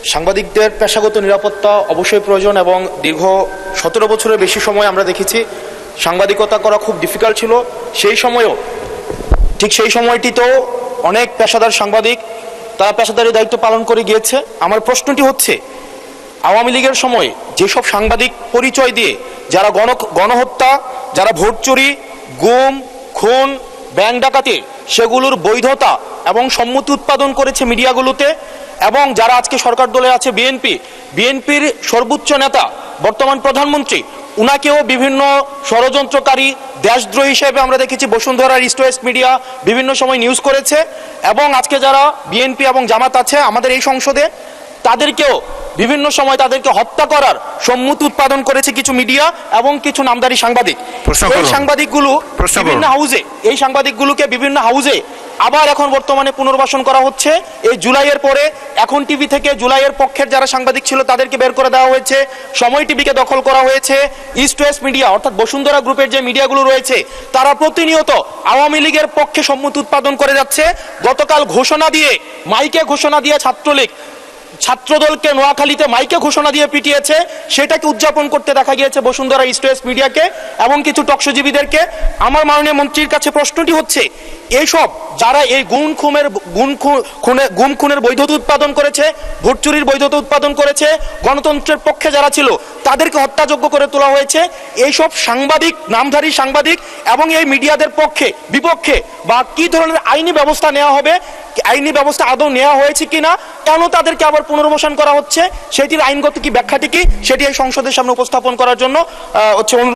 সাংবাদিকদের পেশাগত নিরাপত্তা অবশ্যই প্রয়োজন এবং দীর্ঘ 17 বছরের বেশি সময় আমরা দেখেছি সাংবাদিকতা করা খুব ডিফিকাল্ট ছিল। সেই সময়েও ঠিক সেই সময়টিতেও অনেক পেশাদার সাংবাদিক তারা পেশাদারি দায়িত্ব পালন করে গিয়েছে। আমার প্রশ্নটি হচ্ছে, আওয়ামী লীগের সময় যেসব সাংবাদিক পরিচয় দিয়ে যারা গণহত্যা, যারা ভোট চুরি, গুম, খুন, ব্যাংক ডাকাতি সেগুলোর বৈধতা এবং সম্মতি উৎপাদন করেছে মিডিয়াগুলোতে, এবং যারা আজকে সরকার দলে আছে বিএনপির সর্বোচ্চ নেতা বর্তমান প্রধানমন্ত্রী, উনাকেও বিভিন্ন ষড়যন্ত্রকারী দেশদ্রোহী হিসেবে আমরা দেখেছি বসুন্ধরার ইস্ট ওয়েস্ট মিডিয়া বিভিন্ন সময় নিউজ করেছে। এবং আজকে যারা বিএনপি এবং জামাত আছে আমাদের এই সংসদে, তাদেরকেও বিভিন্ন সময় তাদেরকে হত্যা করার সম্মতি উৎপাদন করেছে কিছু মিডিয়া এবং কিছু নামদারি সাংবাদিক। এই সাংবাদিকগুলোকে বিভিন্ন হাউজে আবার এখন বর্তমানে পুনর্বাসন করা হচ্ছে। এই জুলাইয়ের পরে এখন টিভি থেকে জুলাইয়ের পক্ষের যারা সাংবাদিক ছিল তাদেরকে বের করে দেওয়া হয়েছে, সময় টিভিকে দখল করা হয়েছে। ইস্ট ওয়েস্ট মিডিয়া অর্থাৎ বসুন্ধরা গ্রুপের যে মিডিয়াগুলো রয়েছে তারা প্রতিনিয়ত আওয়ামী লীগের পক্ষে সম্মতি উৎপাদন করে যাচ্ছে। গতকাল মাইকে ঘোষণা দিয়ে ছাত্রদলকে নোয়াখালীতে মাইকে ঘোষণা দিয়ে পিটিয়েছে, সেটাকে উদযাপন করতে দেখা গিয়েছে বসুন্ধরা ইস্ট ওয়েস্ট মিডিয়াকে এবং কিছু টকশোজীবীদেরকে। আমার মাননীয় মন্ত্রীর কাছে প্রশ্নটি হচ্ছে, এইসব যারা এই গুম খুনের বৈধতা উৎপাদন করেছে, ভোট চুরির বৈধতা উৎপাদন করেছে, গণতন্ত্রের পক্ষে যারা ছিল তাদেরকে হত্যাযোগ্য করে তোলা হয়েছে, এইসব সাংবাদিক, নামধারী সাংবাদিক এবং এই মিডিয়াদের বিপক্ষে বা কি ধরনের আইনি ব্যবস্থা নেওয়া হবে, আইনি ব্যবস্থা আদৌ নেওয়া হয়েছে কিনা, কেন তাদেরকে আবার পুনর্বাসন করা হচ্ছে, সেটির আইনগত কি ব্যাখ্যাটি কি, সেটি এই সংসদের সামনে উপস্থাপন করার জন্য হচ্ছে